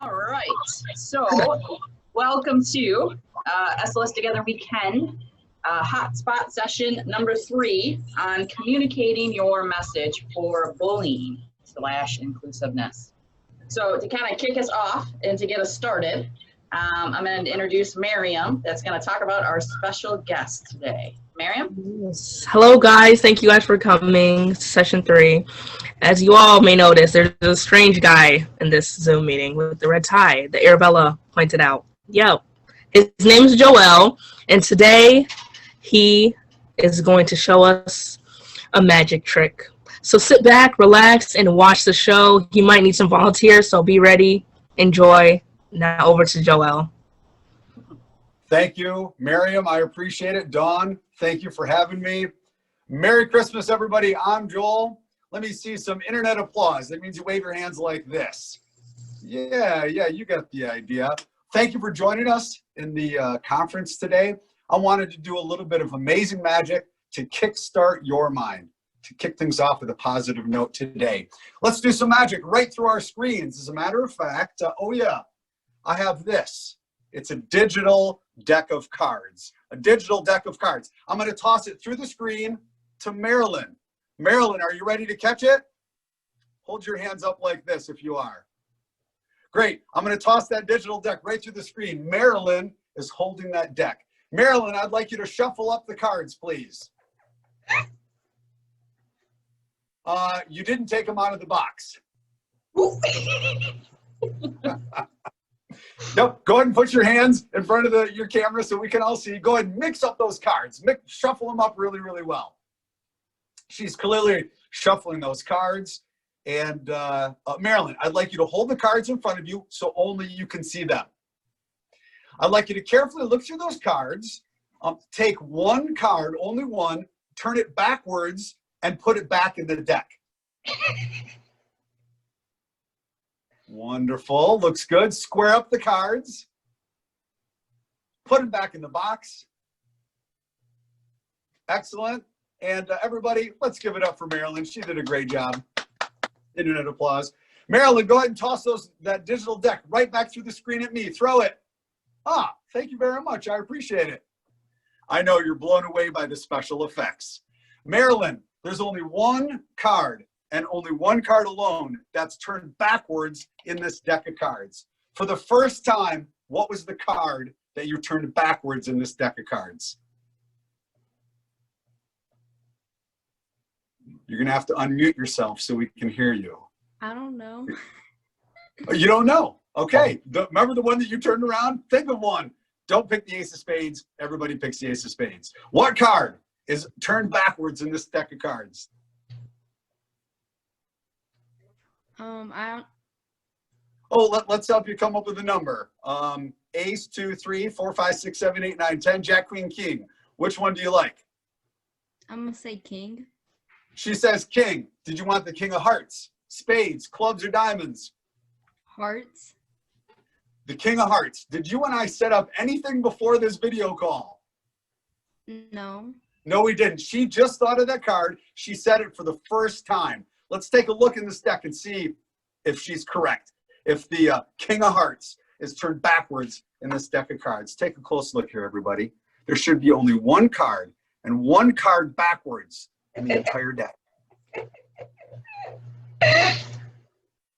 All right, so welcome to SLS Together Weekend hotspot session number 3 on communicating your message for bullying / inclusiveness. So to kind of kick us off and to get us started, I'm going to introduce Miriam that's going to talk about our special guest today. Miriam? Yes. Hello guys, thank you guys for coming to session 3. As you all may notice, there's a strange guy in this Zoom meeting with the red tie, the Arabella pointed out. Yo, his name is Joel, and today he is going to show us a magic trick. So sit back, relax, and watch the show. He might need some volunteers, so be ready, enjoy. Now over to Joel. Thank you, Miriam. I appreciate it. Dawn, thank you for having me. Merry Christmas, everybody. I'm Joel. Let me see some internet applause. That means you wave your hands like this. Yeah, you got the idea. Thank you for joining us in the conference today. I wanted to do a little bit of amazing magic to kickstart your mind, to kick things off with a positive note today. Let's do some magic right through our screens. As a matter of fact, oh yeah, I have this. It's a digital deck of cards. A digital deck of cards. I'm going to toss it through the screen to Marilyn. Marilyn, are you ready to catch it? Hold your hands up like this if you are. Great. I'm going to toss that digital deck right through the screen. Marilyn is holding that deck. Marilyn, I'd like you to shuffle up the cards, please. You didn't take them out of the box. Nope. Go ahead and put your hands in front of your camera so we can all see. Go ahead and mix up those cards. Shuffle them up really, really well. She's clearly shuffling those cards. And Marilyn, I'd like you to hold the cards in front of you so only you can see them. I'd like you to carefully look through those cards. Take one card, only one, turn it backwards, and put it back in the deck. Wonderful. Looks good. Square up the cards. Put them back in the box. Excellent. And everybody, let's give it up for Marilyn. She did a great job. Internet applause. Marilyn, go ahead and toss that digital deck right back through the screen at me. Throw it. Thank you very much. I appreciate it. I know you're blown away by the special effects. Marilyn, there's only one card and only one card alone that's turned backwards in this deck of cards. For the first time, what was the card that you turned backwards in this deck of cards? You're going to have to unmute yourself so we can hear you. I don't know. You don't know? Okay. Remember the one that you turned around? Think of one. Don't pick the ace of spades. Everybody picks the ace of spades. What card is turned backwards in this deck of cards? Let's help you come up with a number. Ace, 2, 3, 4, 5, 6, 7, 8, 9, 10, Jack, Queen, King. Which one do you like? I'm gonna say king. She says king. Did you want the king of hearts, spades, clubs, or diamonds? Hearts. The king of hearts. Did you and I set up anything before this video call? No. No, we didn't. She just thought of that card. She said it for the first time. Let's take a look in this deck and see if she's correct. If the king of hearts is turned backwards in this deck of cards. Take a close look here, everybody. There should be only one card and one card backwards in the entire deck.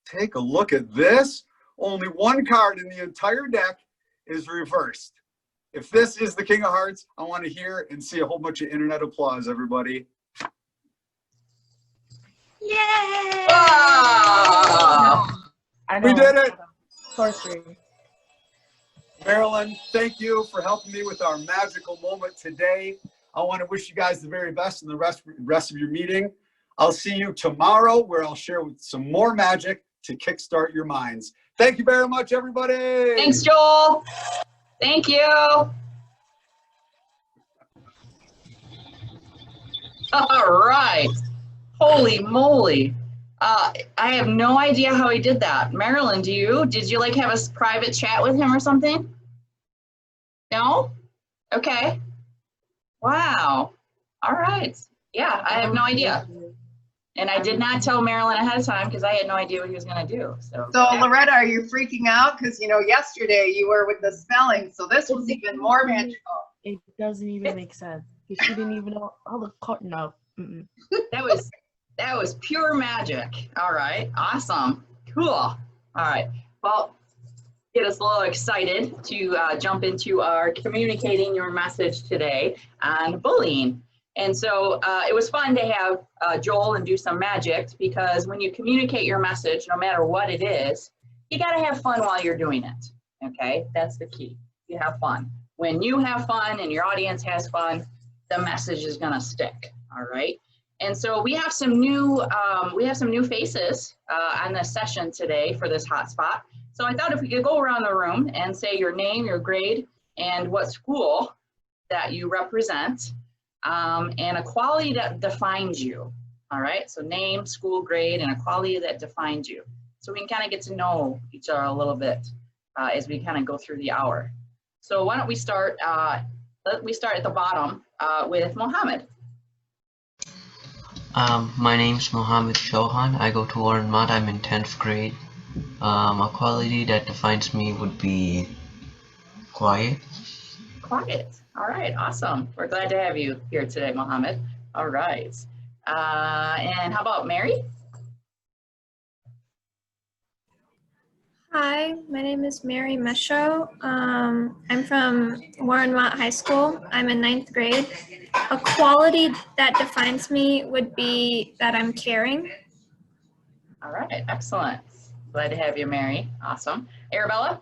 Take a look at this. Only one card in the entire deck is reversed. If this is the king of hearts, I want to hear and see a whole bunch of internet applause, everybody. Yay! Wow! We did it! Sorcery. Marilyn, thank you for helping me with our magical moment today. I want to wish you guys the very best in the rest of your meeting. I'll see you tomorrow where I'll share with some more magic to kickstart your minds. Thank you very much, everybody. Thanks, Joel. Thank you. All right. Holy moly. I have no idea how he did that. Marilyn, did you like have a private chat with him or something? No? Okay. Wow. All right. Yeah, I have no idea. And I did not tell Marilyn ahead of time because I had no idea what he was going to do. So Loretta, are you freaking out? Because, you know, yesterday you were with the spelling, so this was even more magical. It doesn't even make sense. She didn't even know how the card. No. that was pure magic. All right. Awesome. Cool. All right. Well, get us a little excited to jump into our communicating your message today on bullying. And so it was fun to have Joel and do some magic, because when you communicate your message, no matter what it is, you got to have fun while you're doing it. Okay, that's the key. You have fun. When you have fun and your audience has fun, the message is going to stick. All right. And so we have some new faces on this session today for this hotspot. So I thought if we could go around the room and say your name, your grade, and what school that you represent. And a quality that defines you. All right, so name, school, grade, and a quality that defines you. So we can kind of get to know each other a little bit as we kind of go through the hour. So why don't we start, we start at the bottom with Mohammed. My name's Mohammed Chauhan. I go to Warren Mott. I'm in 10th grade. A quality that defines me would be quiet. Quiet. All right, awesome. We're glad to have you here today, Mohammed. All right. And how about Mary? Hi, my name is Mary Mesho. I'm from Warren Mott High School. I'm in 9th grade. A quality that defines me would be that I'm caring. All right, excellent. Glad to have you, Mary. Awesome. Arabella?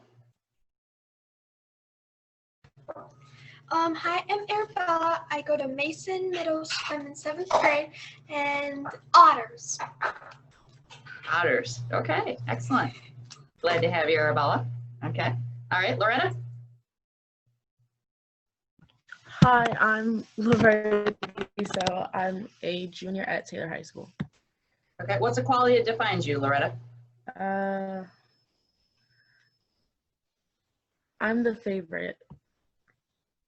Hi, I'm Arabella. I go to Mason Middle School. I'm in 7th grade, and otters. Otters. Okay, excellent. Glad to have you, Arabella. Okay. All right, Loretta? Hi, I'm Loretta. So I'm a junior at Taylor High School. Okay, what's a quality that defines you, Loretta? I'm the favorite.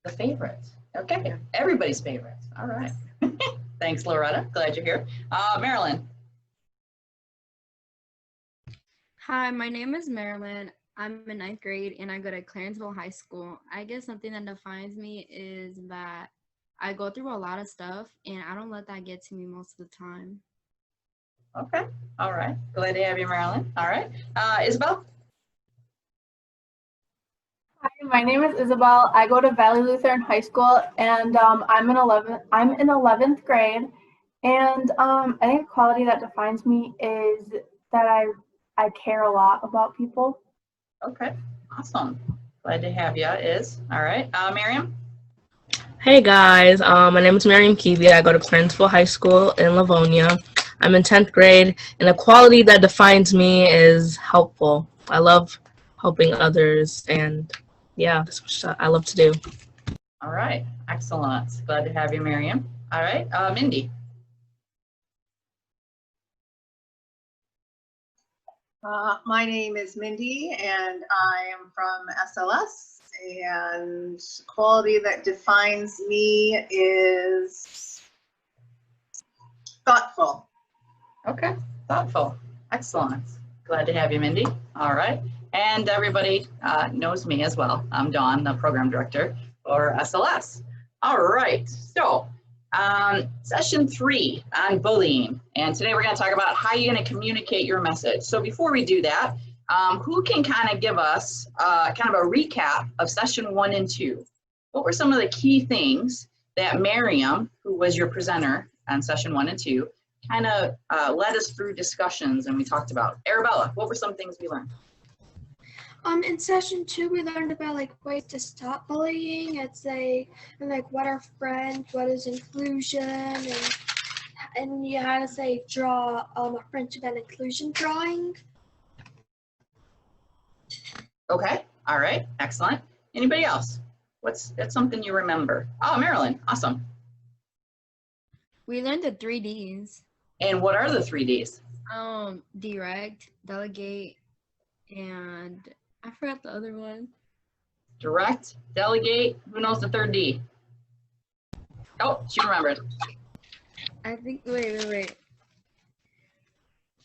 The favorite. Okay, everybody's favorite. All right. Thanks, Loretta. Glad you're here. Marilyn. Hi, my name is Marilyn. I'm in 9th grade and I go to Clarenceville High School. I guess something that defines me is that I go through a lot of stuff and I don't let that get to me most of the time. Okay. All right. Glad to have you, Marilyn. All right. Isabel? Hi, my name is Isabel. I go to Valley Lutheran High School, and I'm in 11th grade. And I think a quality that defines me is that I care a lot about people. Okay. Awesome. Glad to have you, All right. Miriam? Hey guys, my name is Miriam Kiwi. I go to Clarenceville High School in Livonia. I'm in 10th grade, and a quality that defines me is helpful. I love helping others, and yeah, that's what I love to do. All right. Excellent. Glad to have you, Miriam. All right. Mindy? My name is Mindy, and I am from SLS, and quality that defines me is thoughtful. Okay. Thoughtful. Excellent. Glad to have you, Mindy. All right. And everybody knows me as well. I'm Dawn, the program director for SLS. All right. So session 3 on bullying. And today we're going to talk about how you're going to communicate your message. So before we do that, who can kind of give us kind of a recap of session 1 and 2? What were some of the key things that Miriam, who was your presenter on session 1 and 2, kind of led us through discussions and we talked about? Arabella, what were some things we learned? In session 2, we learned about like ways to stop bullying. I'd say, and like what are friends, what is inclusion, and you had to say draw a friendship and inclusion drawing. Okay. All right. Excellent. Anybody else? That's something you remember? Oh, Marilyn. Awesome. We learned the 3 Ds. And what are the 3 Ds? Direct, delegate, and I forgot the other one. Direct, delegate. Who knows the 3rd D? Oh, she remembered. I think, wait.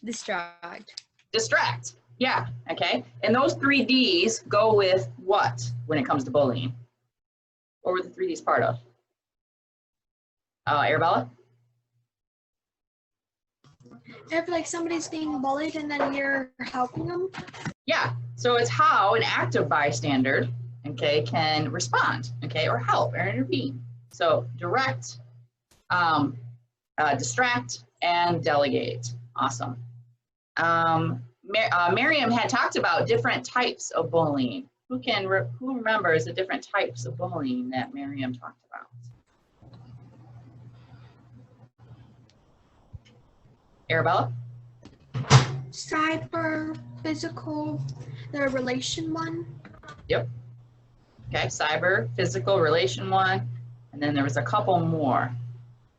Distract. Distract. Yeah, okay. And those 3 Ds go with what when it comes to bullying? What were the 3 Ds part of? Arabella? If like somebody's being bullied and then you're helping them. Yeah, so it's how an active bystander, okay, can respond, okay, or help or intervene. So direct, distract, and delegate. Awesome. Miriam had talked about different types of bullying. Who remembers the different types of bullying that Miriam talked about? Arabella? Cyber, physical, the relation one. Yep. Okay, cyber, physical, relation one, and then there was a couple more.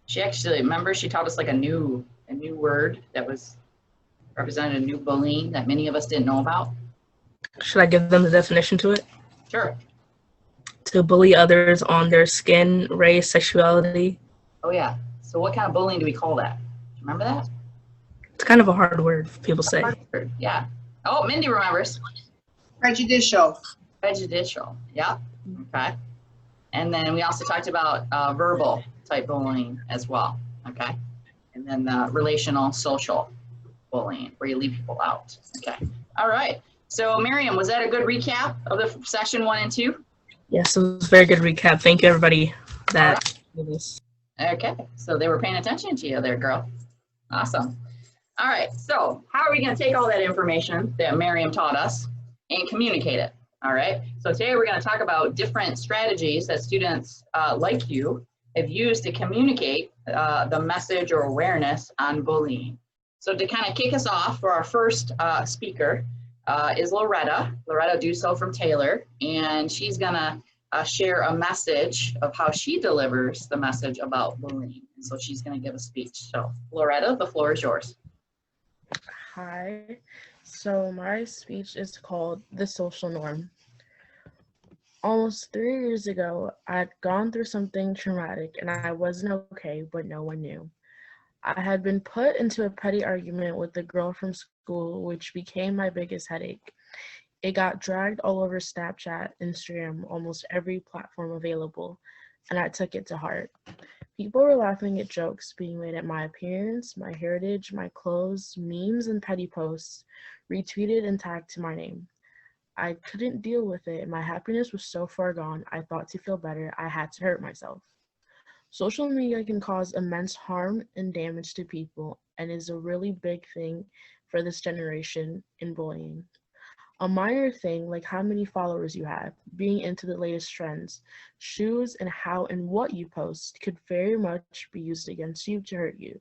She actually, remember, she taught us like a new word that was represented a new bullying that many of us didn't know about. Should I give them the definition to it? Sure. To bully others on their skin, race, sexuality. Oh yeah. So what kind of bullying do we call that? Remember that? It's kind of a hard word, people say. Hard word. Yeah. Oh, Mindy remembers. Prejudicial. Prejudicial. Yeah. Okay. And then we also talked about verbal type bullying as well. Okay. And then relational, social bullying, where you leave people out. Okay. All right. So Miriam, was that a good recap of the session 1 and 2? Yes, it was a very good recap. Thank you, everybody. Okay. So they were paying attention to you there, girl. Awesome. All right. So how are we going to take all that information that Miriam taught us and communicate it? All right. So today we're going to talk about different strategies that students like you have used to communicate the message or awareness on bullying. So to kind of kick us off for our first speaker is Loretta Dusso from Taylor, and she's going to share a message of how she delivers the message about bullying. And so she's going to give a speech. So Loretta, the floor is yours. Hi. So my speech is called The Social Norm. Almost 3 years ago, I'd gone through something traumatic and I wasn't okay, but no one knew. I had been put into a petty argument with a girl from school, which became my biggest headache. It got dragged all over Snapchat, Instagram, almost every platform available, and I took it to heart. People were laughing at jokes being made at my appearance, my heritage, my clothes, memes, and petty posts, retweeted and tagged to my name. I couldn't deal with it, and my happiness was so far gone, I thought to feel better, I had to hurt myself. Social media can cause immense harm and damage to people, and is a really big thing for this generation in bullying. A minor thing like how many followers you have, being into the latest trends, shoes, and how and what you post could very much be used against you to hurt you.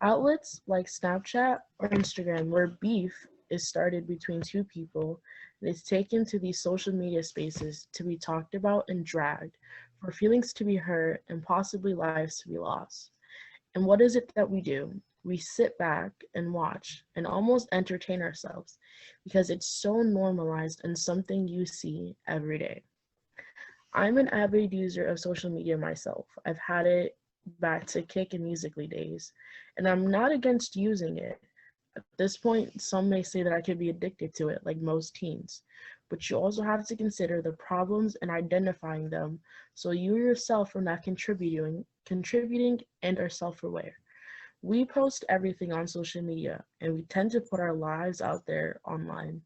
Outlets like Snapchat or Instagram, where beef is started between two people and is taken to these social media spaces to be talked about and dragged, for feelings to be hurt and possibly lives to be lost. And what is it that we do? We sit back and watch and almost entertain ourselves because it's so normalized and something you see every day. I'm an avid user of social media myself. I've had it back to Kick and Musical.ly days, and I'm not against using it. At this point, some may say that I could be addicted to it like most teens, but you also have to consider the problems and identifying them so you yourself are not contributing and are self-aware. We post everything on social media, and we tend to put our lives out there online.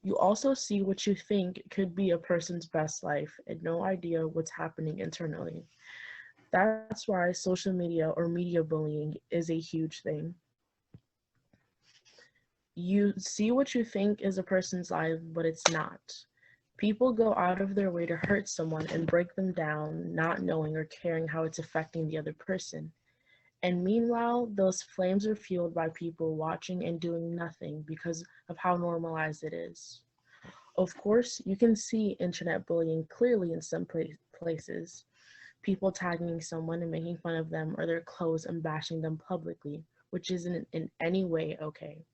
You also see what you think could be a person's best life and no idea what's happening internally. That's why social media or media bullying is a huge thing. You see what you think is a person's life, but it's not. People go out of their way to hurt someone and break them down, not knowing or caring how it's affecting the other person. And meanwhile, those flames are fueled by people watching and doing nothing because of how normalized it is. Of course, you can see internet bullying clearly in some places. People tagging someone and making fun of them or their clothes and bashing them publicly, which isn't in any way okay.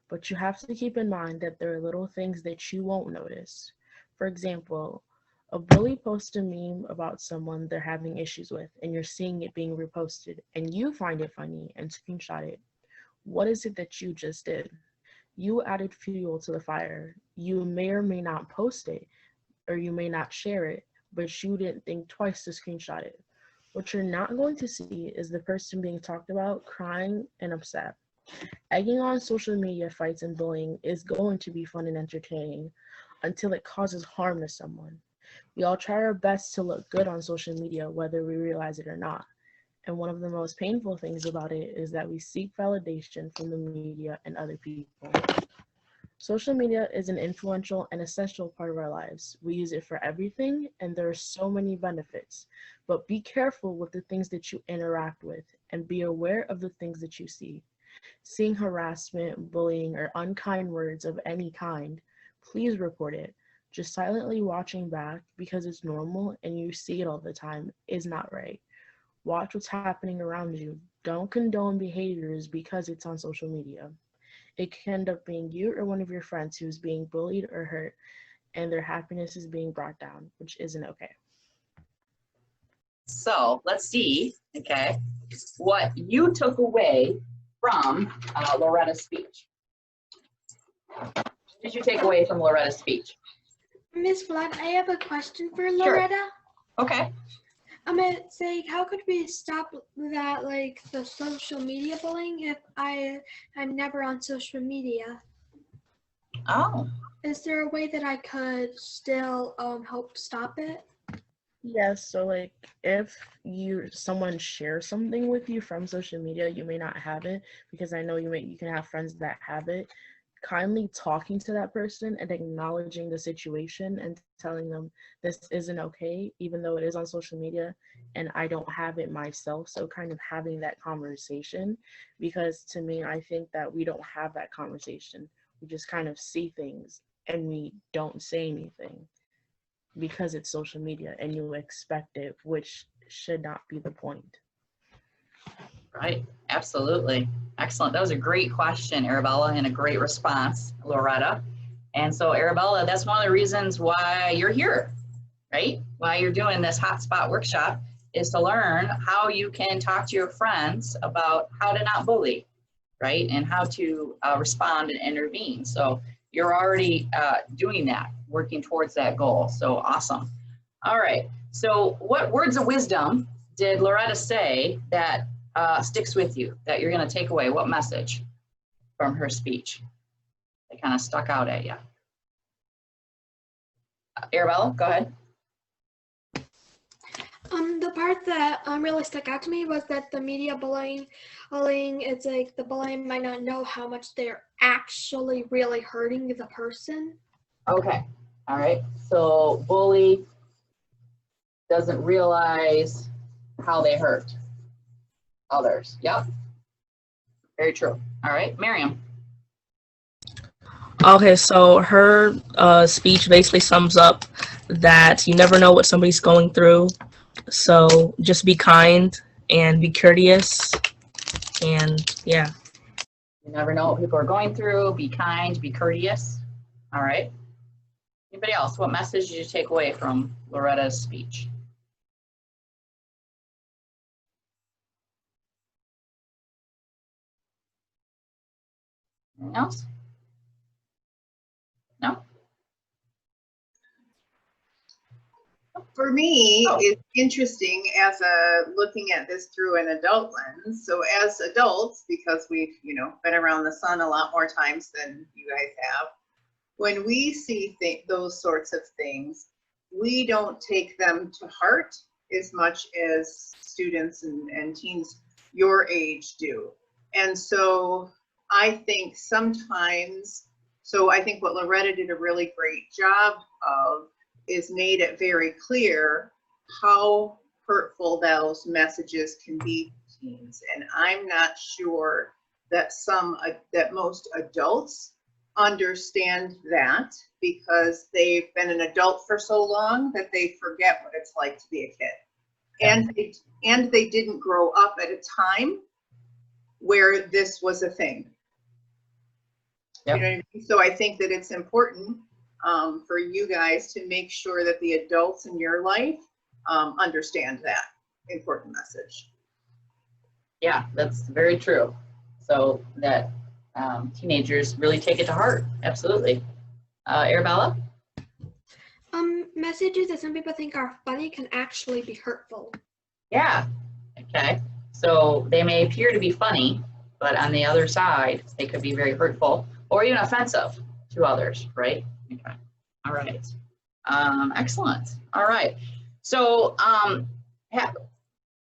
But you have to keep in mind that there are little things that you won't notice. For example, a bully posts a meme about someone they're having issues with, and you're seeing it being reposted, and you find it funny and screenshot it. What is it that you just did? You added fuel to the fire. You may or may not post it, or you may not share it, but you didn't think twice to screenshot it. What you're not going to see is the person being talked about crying and upset. Egging on social media fights and bullying is going to be fun and entertaining until it causes harm to someone. We all try our best to look good on social media, whether we realize it or not. And one of the most painful things about it is that we seek validation from the media and other people. Social media is an influential and essential part of our lives. We use it for everything, and there are so many benefits. But be careful with the things that you interact with, and be aware of the things that you see. Seeing harassment, bullying, or unkind words of any kind, please report it. Just silently watching back because it's normal and you see it all the time is not right. Watch what's happening around you. Don't condone behaviors because it's on social media. It can end up being you or one of your friends who's being bullied or hurt, and their happiness is being brought down, which isn't okay. So let's see, okay, what you took away from Loretta's speech. What did you take away from Loretta's speech? Miss Vlad, I have a question for Sure. Loretta. Okay. I'm gonna say, how could we stop that, like the social media bullying, if I'm never on social media? Oh. Is there a way that I could still help stop it? Yes, so like if someone shares something with you from social media, you may not have it, because I know you can have friends that have it. Kindly talking to that person and acknowledging the situation and telling them this isn't okay, even though it is on social media and I don't have it myself. So kind of having that conversation, because to me, I think that we don't have that conversation. We just kind of see things and we don't say anything because it's social media and you expect it, which should not be the point. Right, absolutely. Excellent. That was a great question, Arabella, and a great response, Loretta. And so, Arabella, that's one of the reasons why you're here, right? Why you're doing this hotspot workshop is to learn how you can talk to your friends about how to not bully, right? And how to respond and intervene. So you're already doing that, working towards that goal. So awesome. All right. So what words of wisdom did Loretta say that sticks with you, that you're going to take away? What message from her speech that kind of stuck out at you? Arabella, go ahead. The part that really stuck out to me was that the media bullying, it's like the bullying might not know how much they're actually really hurting the person. Okay. All right. So bully doesn't realize how they hurt others. Yep. Very true. All right. Miriam. Okay, so her speech basically sums up that you never know what somebody's going through. So just be kind and be courteous. And yeah. You never know what people are going through. Be kind, be courteous. All right. Anybody else? What message did you take away from Loretta's speech? Anything else? No? For me, it's interesting as looking at this through an adult lens. So as adults, because we've, been around the sun a lot more times than you guys have, when we see those sorts of things, we don't take them to heart as much as students and teens your age do. And so I think sometimes, I think what Loretta did a really great job of is made it very clear how hurtful those messages can be to teens. And I'm not sure that that most adults understand that, because they've been an adult for so long that they forget what it's like to be a kid. And they didn't grow up at a time where this was a thing. Yep. You know what I mean? So I think that it's important for you guys to make sure that the adults in your life understand that important message. Yeah, that's very true. so that teenagers really take it to heart. Absolutely. Arabella? Messages that some people think are funny can actually be hurtful. Yeah. Okay. So they may appear to be funny, but on the other side, they could be very hurtful or even offensive to others, right? Okay. All right. Excellent. All right. So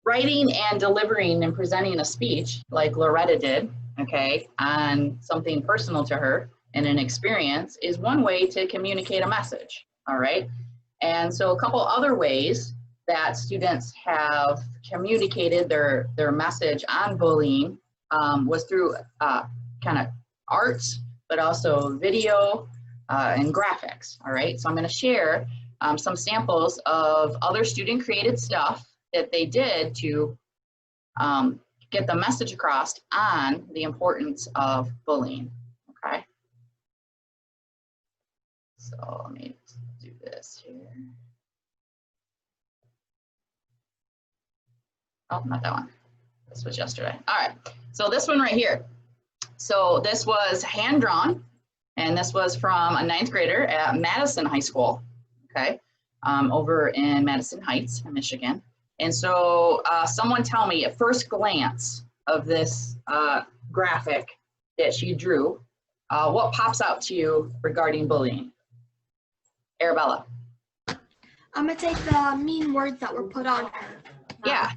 writing and delivering and presenting a speech like Loretta did, okay, on something personal to her and an experience is one way to communicate a message. All right. And so a couple other ways that students have communicated their message on bullying was through kind of arts, but also video and graphics. All right, so I'm going to share some samples of other student created stuff that they did to get the message across on the importance of bullying. Okay, so let me do this here. Oh, not that one. This was yesterday. All right, so this one right here. So this was hand drawn, and this was from a 9th grader at Madison High School, okay, over in Madison Heights, Michigan. And so someone tell me at first glance of this graphic that she drew, what pops out to you regarding bullying? Arabella. I'm gonna take the mean words that were put on her. Yeah.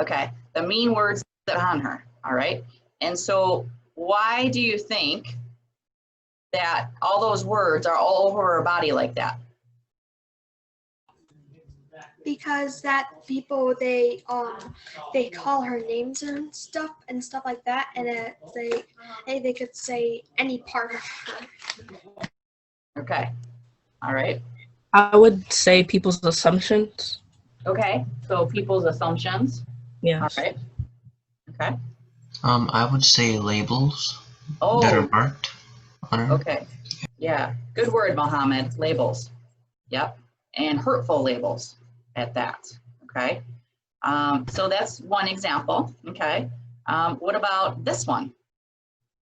Okay, the mean words that are on her, all right? And so why do you think that all those words are all over her body like that? Because that people they call her names and stuff like that, and they could say any part of her. Okay, all right. I would say people's assumptions. Okay, so people's assumptions. Yes. All right. Okay. I would say labels that Oh, are marked on her. okay. Yeah, good word, Mohammed. Labels. Yep. And hurtful labels at that. Okay. So that's one example. Okay. What about this one?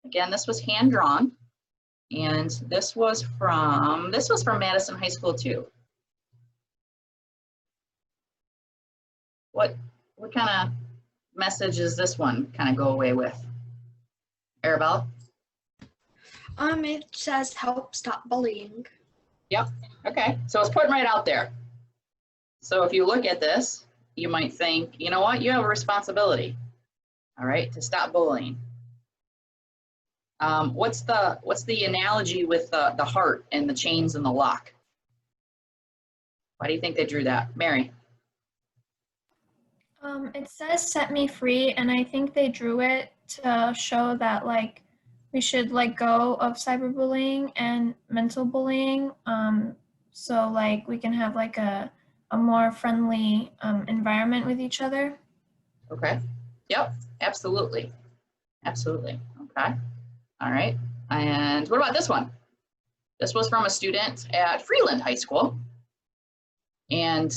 Again, this was hand drawn, and this was from Madison High School too. What kind of message does this one kind of go away with? Arabella? It says help stop bullying. Yep. Okay. So it's put right out there. So if you look at this, you might think, you know what, you have a responsibility, all right, to stop bullying. What's the analogy with the heart and the chains and the lock? Why do you think they drew that? Mary? It says set me free, and I think they drew it to show that like we should let go of cyberbullying and mental bullying, so like we can have like a more friendly environment with each other. Okay. Yep, absolutely. Absolutely. Okay. All right. And what about this one? This was from a student at Freeland High School. And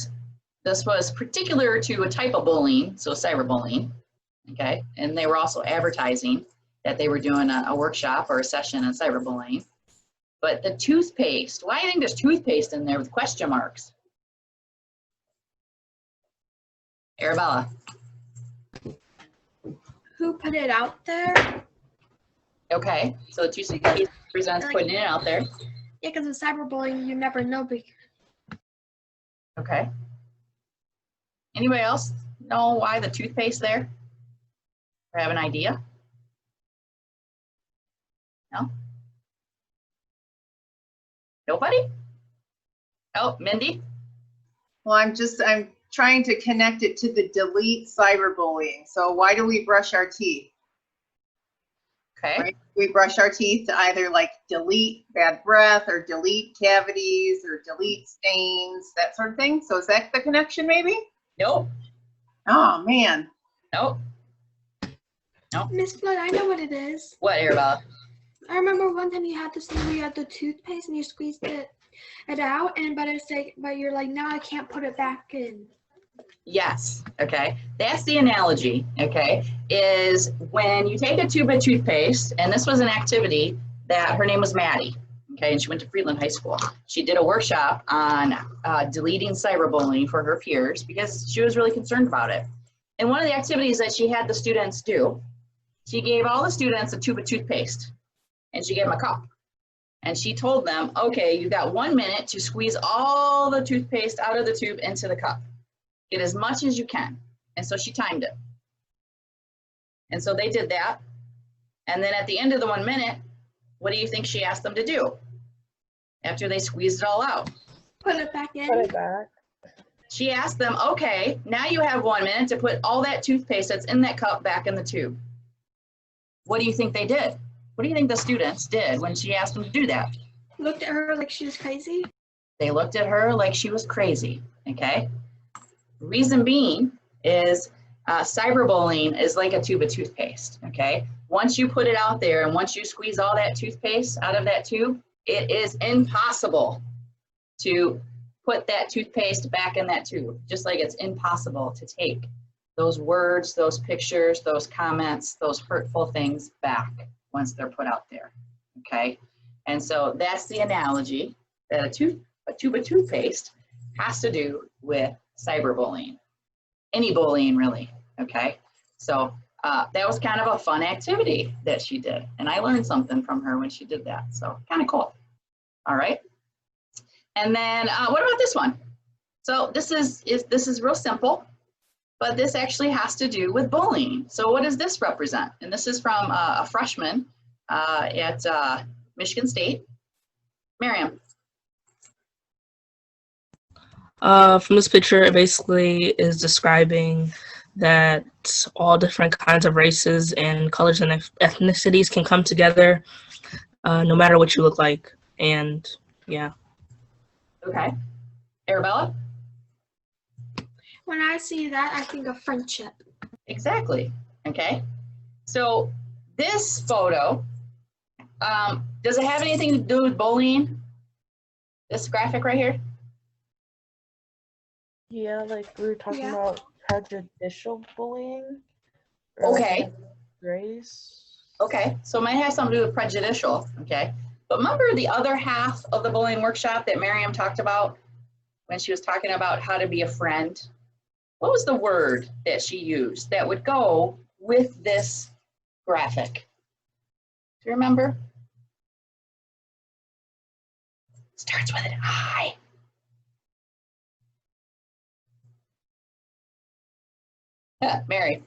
this was particular to a type of bullying, so cyberbullying. Okay. And they were also advertising that they were doing a workshop or a session on cyberbullying. But the toothpaste, why do you think there's toothpaste in there with question marks? Arabella? Who put it out there? Okay, so the toothpaste represents putting it out there. Yeah, because with cyberbullying, you never know. Okay. Anybody else know why the toothpaste there? Or have an idea? No? Nobody? Oh, Mindy? Well, I'm trying to connect it to the delete cyberbullying. So why do we brush our teeth? Okay. Right? We brush our teeth to either like delete bad breath or delete cavities or delete stains, that sort of thing. So is that the connection maybe? Nope. Oh man. Nope. Nope. Miss Flood, I know what it is. What, Arabella? I remember one time you had this thing where you had the toothpaste and you squeezed it out, and but you're like, now I can't put it back in. Yes, okay. That's the analogy, okay, is when you take a tube of toothpaste, and this was an activity that her name was Maddie, okay, and she went to Freeland High School. She did a workshop on deleting cyberbullying for her peers because she was really concerned about it. And one of the activities that she had the students do, she gave all the students a tube of toothpaste, and she gave them a cup. And she told them, okay, you got 1 minute to squeeze all the toothpaste out of the tube into the cup. Get as much as you can. And so she timed it. And so they did that. And then at the end of the 1 minute, what do you think she asked them to do after they squeezed it all out? Put it back in. Put it back. She asked them, okay, now you have 1 minute to put all that toothpaste that's in that cup back in the tube. What do you think they did? What do you think the students did when she asked them to do that? Looked at her like she was crazy. They looked at her like she was crazy, okay? Reason being is cyberbullying is like a tube of toothpaste, okay? Once you put it out there and once you squeeze all that toothpaste out of that tube, it is impossible to put that toothpaste back in that tube, just like it's impossible to take those words, those pictures, those comments, those hurtful things back once they're put out there, okay? And so that's the analogy that a tube of toothpaste has to do with cyberbullying, any bullying really, okay? So that was kind of a fun activity that she did, and I learned something from her when she did that, so kind of cool. All right, and then what about this one? So this is real simple, but this actually has to do with bullying. So what does this represent? And this is from a freshman at Michigan State. Miriam. From this picture, it basically is describing that all different kinds of races and colors and ethnicities can come together no matter what you look like. And yeah. Okay. Arabella? When I see that, I think of friendship. Exactly. Okay. So this photo, does it have anything to do with bullying? This graphic right here? Yeah, like we were talking about prejudicial bullying. Okay. Like race. Okay. So it might have something to do with prejudicial. Okay. But remember the other half of the bullying workshop that Miriam talked about when she was talking about how to be a friend? What was the word that she used that would go with this graphic? Do you remember? Starts with an I. Yeah, Mary.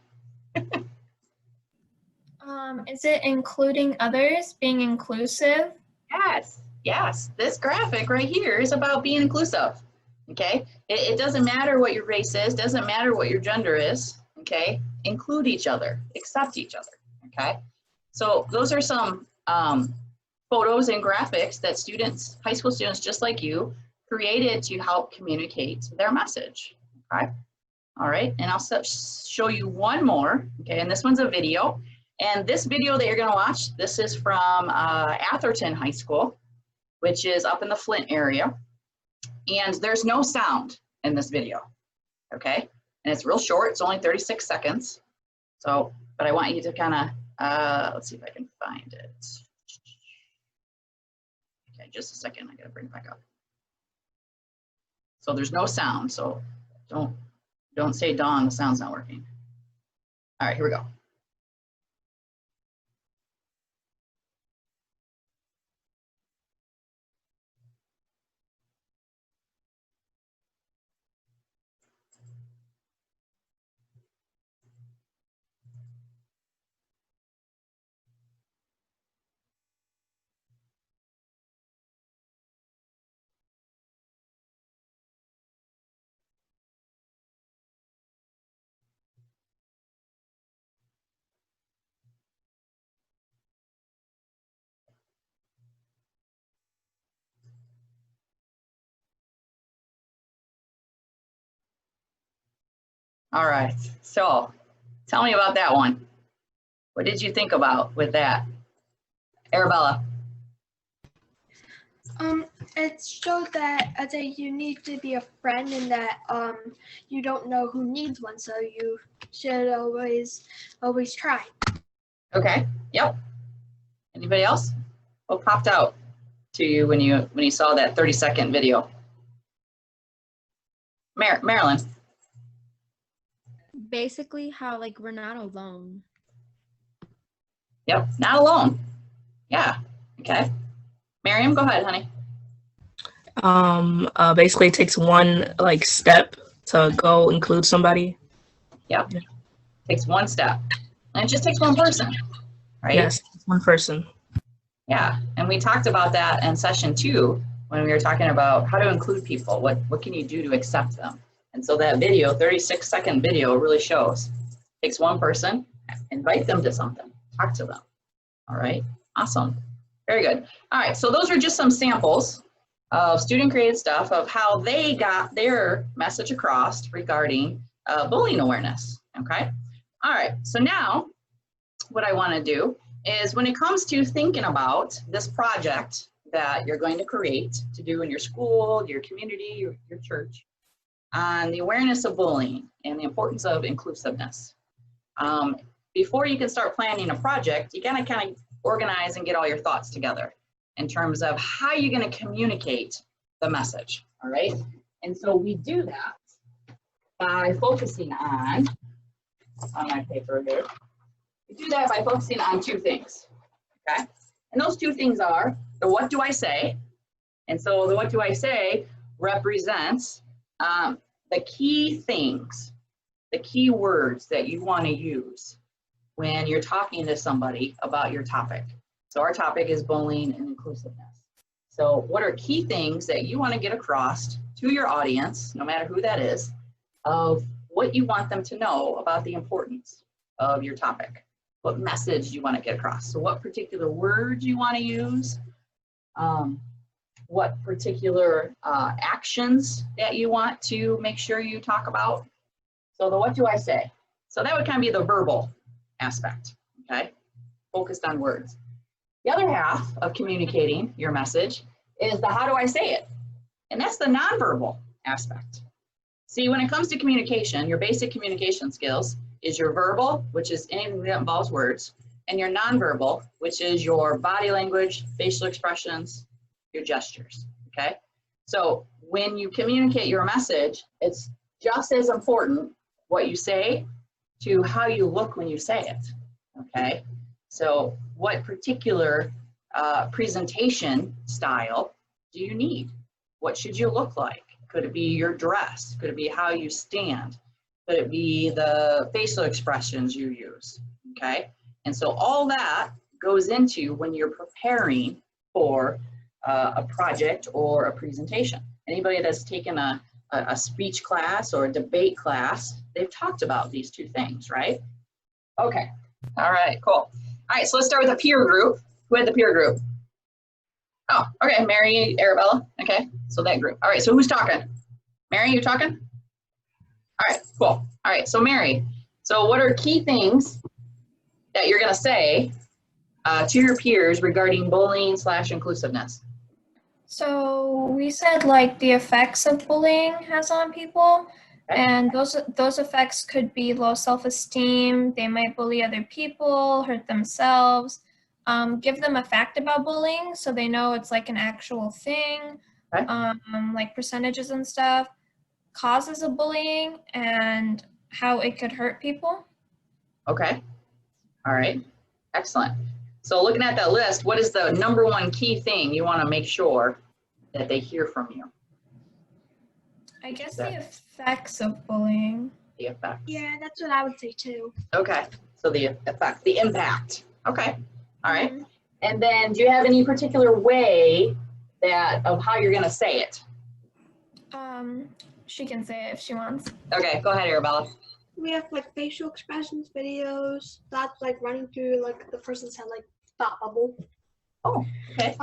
Is it including others, being inclusive? Yes, yes. This graphic right here is about being inclusive. Okay, it doesn't matter what your race is, doesn't matter what your gender is. Okay, include each other, accept each other. Okay, so those are some photos and graphics that students, high school students just like you, created to help communicate their message. Okay, all right, and I'll show you one more. Okay, and this one's a video. And this video that you're going to watch, this is from Atherton High School, which is up in the Flint area. And there's no sound in this video, okay? And it's real short, it's only 36 seconds. So, but I want you to kind of, let's see if I can find it. Okay, just a second, I gotta bring it back up. So there's no sound, so don't say Dawn, the sound's not working. All right, here we go. All right, so tell me about that one. What did you think about with that? Arabella. It shows that as a you need to be a friend and that you don't know who needs one, so you should always try. Okay. Yep. Anybody else? What popped out to you when you saw that 30-second video? Marilyn. Basically, how like we're not alone. Yep. Not alone. Yeah. Okay. Miriam, go ahead, honey. Basically it takes one like step to go include somebody. Yep. Takes one step. And it just takes one person, right? Yes, one person. Yeah. And we talked about that in session 2 when we were talking about how to include people. What can you do to accept them? And so that video, 36-second video, really shows. Takes one person, invite them to something, talk to them. All right. Awesome. Very good. All right. So those are just some samples of student-created stuff of how they got their message across regarding bullying awareness. Okay. All right. So now what I want to do is when it comes to thinking about this project that you're going to create to do in your school, your community, your church, on the awareness of bullying and the importance of inclusiveness. Before you can start planning a project, you gotta kind of organize and get all your thoughts together in terms of how you're gonna communicate the message, all right? And so we do that by focusing on my paper here. We do that by focusing on 2 things, okay? And those 2 things are the what do I say? And so the what do I say represents the key things, the key words that you want to use when you're talking to somebody about your topic. So our topic is bullying and inclusiveness. So what are key things that you want to get across to your audience, no matter who that is, of what you want them to know about the importance of your topic? What message you want to get across? So what particular words you want to use, what particular actions that you want to make sure you talk about. So the what do I say? So that would kind of be the verbal aspect, okay? Focused on words. The other half of communicating your message is the how do I say it? And that's the nonverbal aspect. See, when it comes to communication, your basic communication skills is your verbal, which is anything that involves words, and your nonverbal, which is your body language, facial expressions, your gestures, okay? So when you communicate your message, it's just as important what you say to how you look when you say it, okay? So what particular presentation style do you need? What should you look like? Could it be your dress? Could it be how you stand? Could it be the facial expressions you use, okay? And so all that goes into when you're preparing for a project or a presentation. Anybody that's taken a speech class or a debate class, they've talked about these 2 things, right? Okay, all right, cool. All right, so let's start with a peer group. Who had the peer group? Oh, okay, Mary, Arabella, okay, so that group. All right, so who's talking? Mary, you talking? All right, cool. All right, so Mary, so what are key things that you're gonna say to your peers regarding bullying / inclusiveness? So we said like the effects of bullying has on people, Okay. and those effects could be low self-esteem. They might bully other people, hurt themselves. Give them a fact about bullying so they know it's like an actual thing, Okay. like percentages and stuff, causes of bullying, and how it could hurt people. Okay. All right. Excellent. So looking at that list, what is the number 1 key thing you want to make sure that they hear from you? I guess the effects of bullying. The effects. Yeah, that's what I would say too. Okay. So the effect, the impact. Okay. All right. And then do you have any particular way of how you're going to say it? She can say it if she wants. Okay. Go ahead, Arabella. We have like facial expressions videos, thoughts like running through like the person's head, like thought bubble. Oh, okay.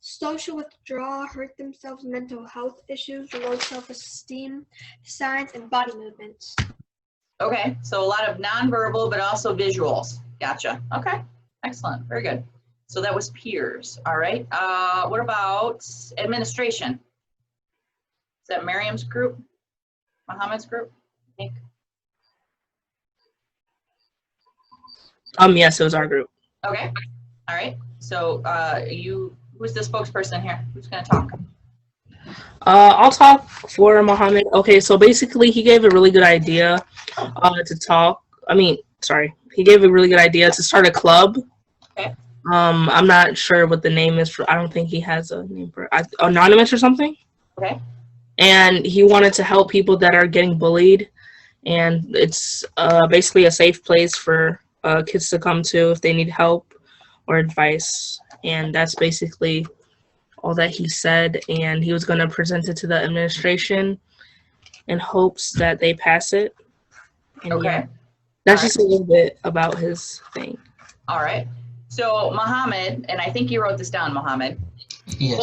Social withdrawal, hurt themselves, mental health issues, low self-esteem, signs, and body movements. Okay. So a lot of nonverbal, but also visuals. Gotcha. Okay. Excellent. Very good. So that was peers, all right. What about administration? Is that Miriam's group? Mohammed's group, I think? Yes, it was our group. Okay, all right. So who's the spokesperson here? Who's gonna talk? I'll talk for Mohammed. Okay, so basically he gave a really good idea to talk. He gave a really good idea to start a club. Okay. I'm not sure what the name is for. I don't think he has a name for anonymous or something. Okay. And he wanted to help people that are getting bullied, and it's basically a safe place for kids to come to if they need help or advice. And that's basically all that he said. And he was going to present it to the administration in hopes that they pass it. And Okay. yeah, that's just a little bit about his thing. All right. So Mohammed, and I think you wrote this down, Mohammed. Yes.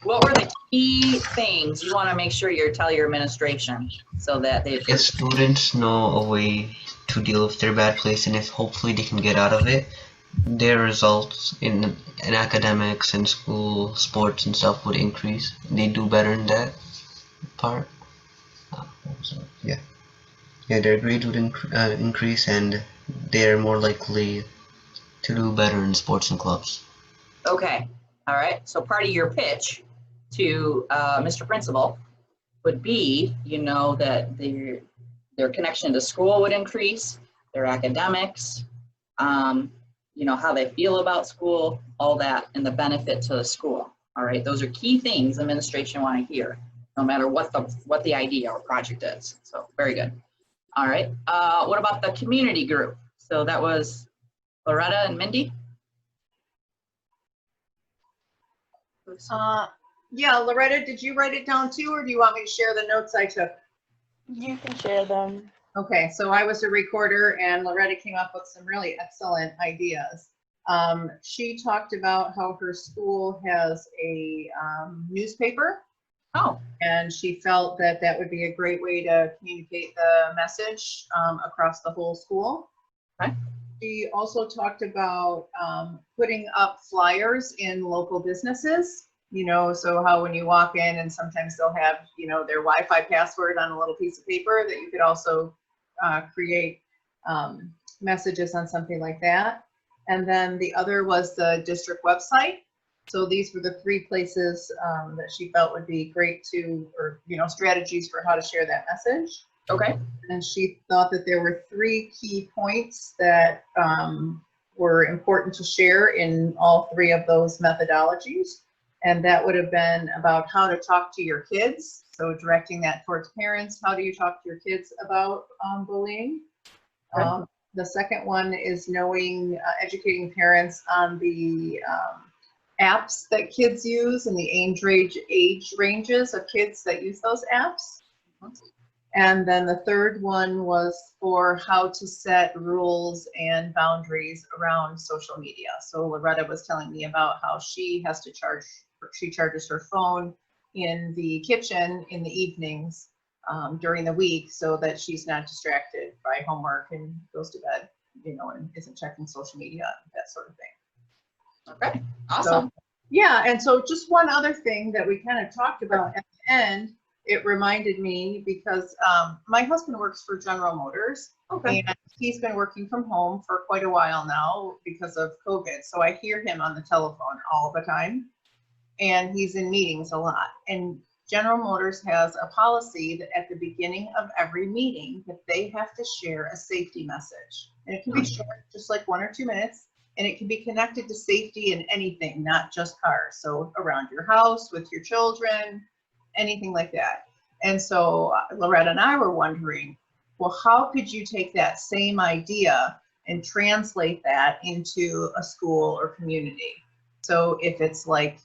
What were the key things you want to make sure you tell your administration so that they? If students know a way to deal with their bad place, and if hopefully they can get out of it, their results in academics and school sports and stuff would increase. They do better in that part. Yeah, their grades would increase, and they're more likely to do better in sports and clubs. Okay. All right. So part of your pitch to Mr. Principal would be, that their connection to school would increase, their academics, how they feel about school, all that, and the benefit to the school. All right. Those are key things administration want to hear, no matter what the idea or project is. So very good. All right. What about the community group? So that was Loretta and Mindy. Yeah, Loretta, did you write it down too, or do you want me to share the notes I took? You can share them. Okay, so I was a recorder and Loretta came up with some really excellent ideas. She talked about how her school has a newspaper. Oh. And she felt that that would be a great way to communicate the message across the whole school. Okay. She also talked about putting up flyers in local businesses, so how when you walk in and sometimes they'll have, their Wi-Fi password on a little piece of paper, that you could also create messages on something like that. And then the other was the district website. So these were the three places that she felt would be great strategies for how to share that message. Okay. And she thought that there were three key points that were important to share in all three of those methodologies. And that would have been about how to talk to your kids. So directing that towards parents. How do you talk to your kids about bullying? Okay. The second one is educating parents on the apps that kids use and the age ranges of kids that use those apps. And then the third one was for how to set rules and boundaries around social media. So Loretta was telling me about how she charges her phone in the kitchen in the evenings during the week so that she's not distracted by homework and goes to bed, and isn't checking social media, that sort of thing. Okay, awesome. And so just one other thing that we kind of talked about at the end, it reminded me because my husband works for General Motors. Okay. And he's been working from home for quite a while now because of COVID. So I hear him on the telephone all the time, and he's in meetings a lot. And General Motors has a policy that at the beginning of every meeting that they have to share a safety message. And it can be short, just like 1 or 2 minutes. And it can be connected to safety in anything, not just cars. So around your house, with your children, anything like that. And so Loretta and I were wondering, well, how could you take that same idea and translate that into a school or community? So if it's like,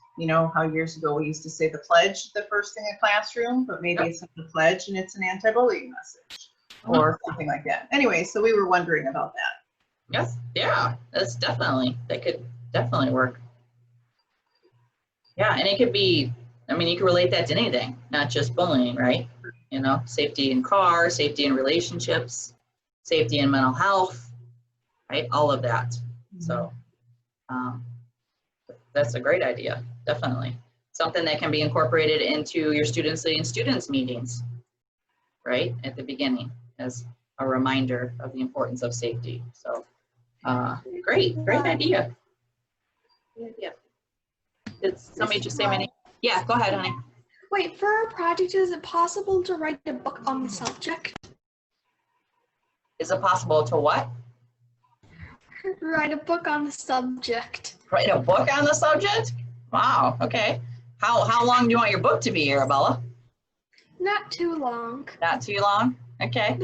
how years ago we used to say the pledge the first thing in classroom, but maybe it's not the pledge and it's an anti-bullying message or something like that. Anyway, so we were wondering about that. Yes, yeah, that could definitely work. Yeah, and it could be, you can relate that to anything, not just bullying, right? Safety in cars, safety in relationships, safety in mental health, right? All of that. So, That's a great idea, definitely. Something that can be incorporated into your students leading students meetings, right, at the beginning as a reminder of the importance of safety. So great idea. Good idea. Did somebody just say my name? Yeah, go ahead, honey. Wait, for our project, is it possible to write a book on the subject? Is it possible to what? Write a book on the subject. Write a book on the subject? Wow, okay. How long do you want your book to be, Arabella? Not too long. Not too long? Okay.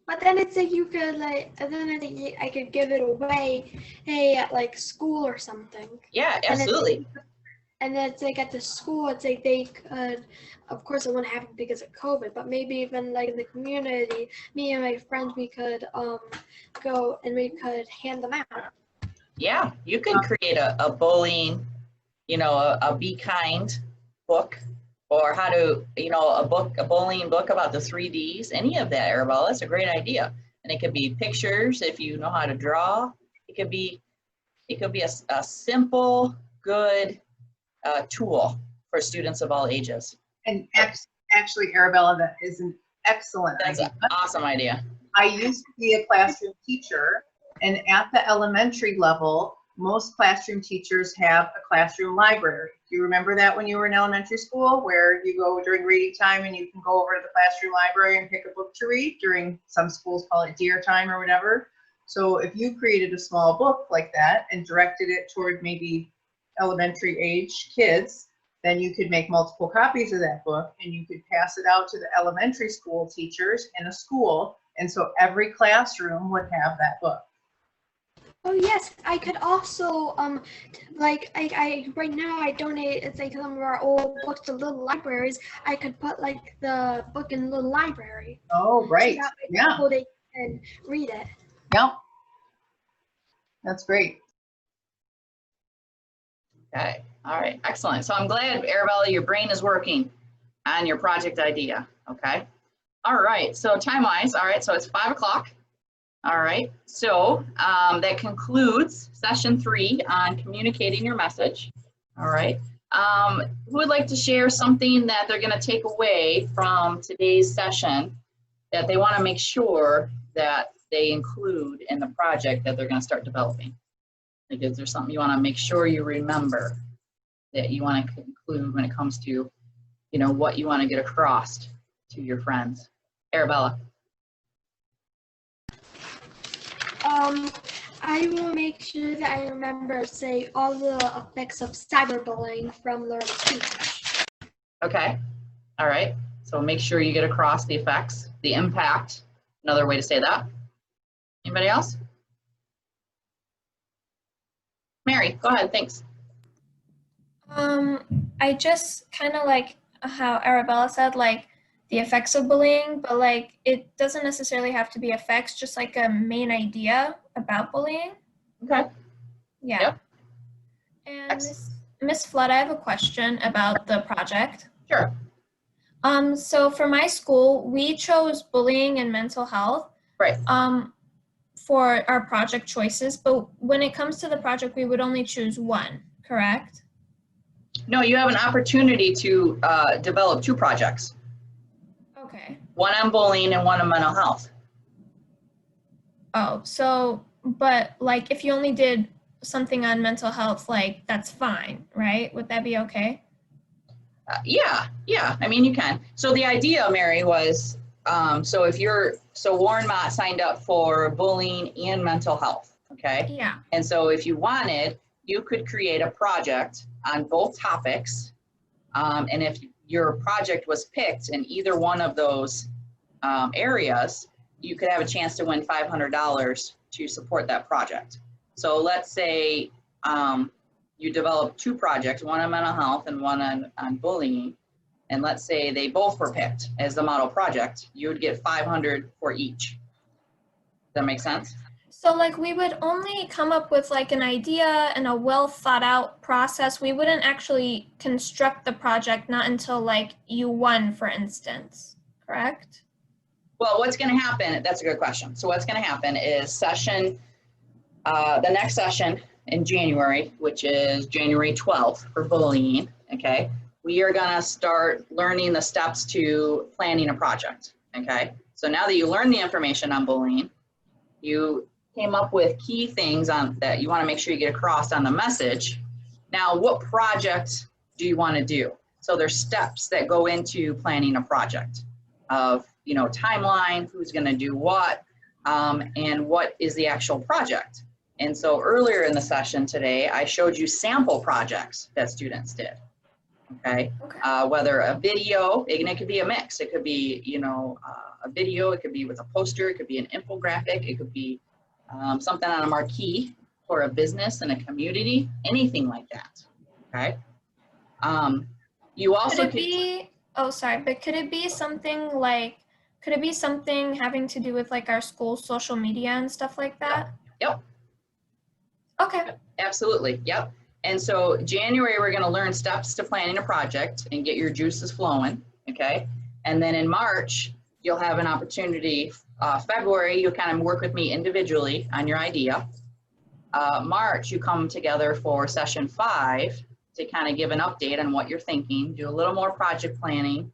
But then it's like you could like, and then I think I could give it away, hey, at like school or something. Yeah, absolutely. And then it's like at the school, it's like they could, of course it wouldn't happen because of COVID, but maybe even like in the community, me and my friends, we could go and we could hand them out. Yeah, you could create a bullying, you know, a Be Kind book, or how to, you know, a bullying book about the 3 Ds, any of that, Arabella. That's a great idea. And it could be pictures if you know how to draw. It could be a simple, good tool for students of all ages. And actually, Arabella, that is an excellent That's idea. an awesome idea. I used to be a classroom teacher, and at the elementary level, most classroom teachers have a classroom library. Do you remember that when you were in elementary school, where you go during reading time and you can go over to the classroom library and pick a book to read? During some schools call it deer time or whatever. So if you created a small book like that and directed it toward maybe elementary age kids, then you could make multiple copies of that book and you could pass it out to the elementary school teachers in a school. And so every classroom would have that book. Oh yes, I could also like I right now I donate, it's like some of our old books to little libraries. I could put like the book in the little library. Oh, great. So Yeah. people they can read it. Yep. That's great. Okay, all right, excellent. So I'm glad, Arabella, your brain is working on your project idea, okay? All right, so time-wise, all right, so it's 5 o'clock. All right, so that concludes session 3 on communicating your message. All right, who would like to share something that they're gonna take away from today's session that they wanna make sure that they include in the project that they're gonna start developing? Like, is there something you wanna make sure you remember that you wanna include when it comes to, you know, what you wanna get across to your friends? Arabella. I will make sure that I remember, say, all the effects of cyberbullying from Laura's speech. Okay, all right. So make sure you get across the effects, the impact, another way to say that. Anybody else? Mary, go ahead, thanks. I just kind of like how Arabella said, like, the effects of bullying, but like it doesn't necessarily have to be effects, just like a main idea about bullying. Okay. Yeah. Yep. And Miss Flood, I have a question about the project. Sure. So for my school, we chose bullying and mental health. Right. For our project choices, but when it comes to the project, we would only choose one, correct? No, you have an opportunity to develop 2 projects. Okay. One on bullying and one on mental health. Oh, so, but like if you only did something on mental health, like that's fine, right? Would that be okay? Yeah, I mean, you can. So the idea, Mary, was, so Warren Mott signed up for bullying and mental health, okay? Yeah. And so if you wanted, you could create a project on both topics. And if your project was picked in either one of those areas, you could have a chance to win $500 to support that project. So let's say you develop 2 projects, one on mental health and one on bullying. And let's say they both were picked as the model project, you would get $500 for each. Does that make sense? So like we would only come up with like an idea and a well thought out process. We wouldn't actually construct the project not until like you won, for instance, correct? Well, what's going to happen, that's a good question. So what's going to happen is the next session, in January, which is January 12th for bullying, okay, we are gonna start learning the steps to planning a project, okay? So now that you learned the information on bullying, you came up with key things on that you wanna make sure you get across on the message. Now, what project do you wanna do? So there's steps that go into planning a project of, you know, timeline, who's gonna do what, and what is the actual project. And so earlier in the session today, I showed you sample projects that students did, okay? Whether a video, and it could be a mix. It could be, you know, a video, it could be with a poster, it could be an infographic, it could be something on a marquee for a business and a community, anything like that, okay? You also could it be, oh, sorry, but could it be something like, could it be something having to do with like our school social media and stuff like that? Yep. Okay. Absolutely, yep. And so January, we're gonna learn steps to planning a project and get your juices flowing, okay? And then in March, you'll have an opportunity. February, you'll kind of work with me individually on your idea. March, you come together for session 5 to kind of give an update on what you're thinking, do a little more project planning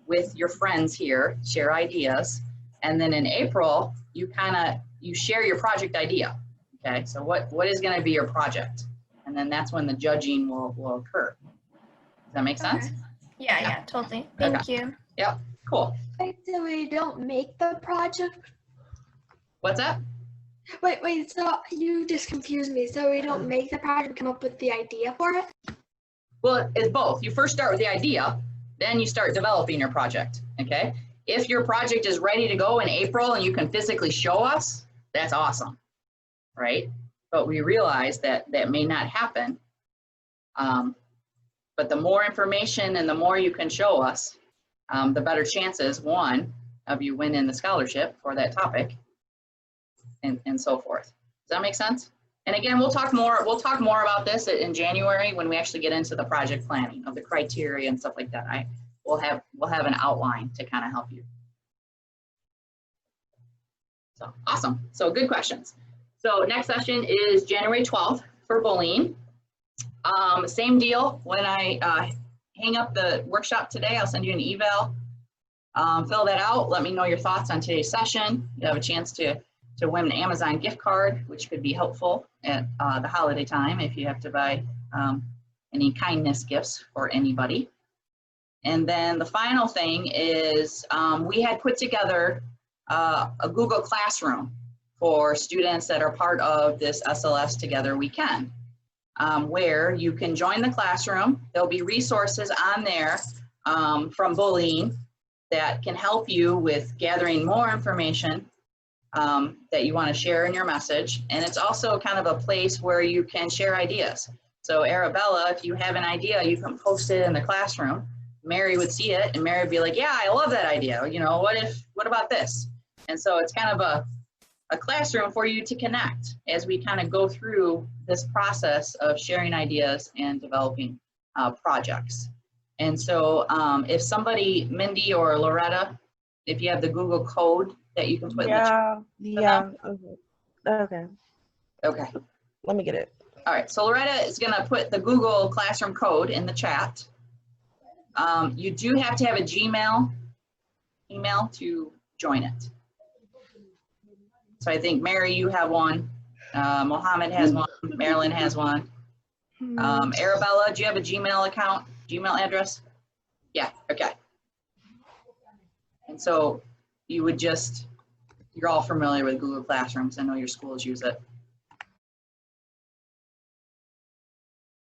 with your friends here, share ideas. And then in April, you share your project idea. Okay, so what is going to be your project? And then that's when the judging will occur. Does that make sense? Okay. Yeah, totally. Thank you. Yep, cool. So we don't make the project? What's that? Wait, so you just confused me. So we don't make the project, come up with the idea for it? Well, it's both. You first start with the idea, then you start developing your project, okay? If your project is ready to go in April and you can physically show us, that's awesome, right? But we realize that that may not happen. But the more information and the more you can show us, the better chances, one, of you winning the scholarship for that topic, and so forth. Does that make sense? And again, we'll talk more about this in January when we actually get into the project planning of the criteria and stuff like that. We'll have an outline to kind of help you. So awesome. So good questions. So next session is January 12th for bullying. Same deal. When I hang up the workshop today, I'll send you an eval. Fill that out. Let me know your thoughts on today's session. You have a chance to win an Amazon gift card, which could be helpful at the holiday time if you have to buy any kindness gifts for anybody. And then the final thing is we had put together a Google Classroom for students that are part of this SLS Together We Can, where you can join the classroom. There'll be resources on there from bullying that can help you with gathering more information that you want to share in your message. And it's also kind of a place where you can share ideas. So Arabella, if you have an idea, you can post it in the classroom. Mary would see it and Mary would be like, yeah, I love that idea. You know, what about this? And so it's kind of a classroom for you to connect as we kind of go through this process of sharing ideas and developing projects. And so if somebody, Mindy or Loretta, if you have the Google code that you can put in the chat. Yeah, okay. Okay. Let me get it. All right, so Loretta is gonna put the Google Classroom code in the chat. You do have to have a Gmail email to join it. So I think Mary, you have one. Mohammed has one. Marilyn has one. Arabella, do you have a Gmail account, Gmail address? Yeah, okay. And so you would just, you're all familiar with Google Classrooms. I know your schools use it.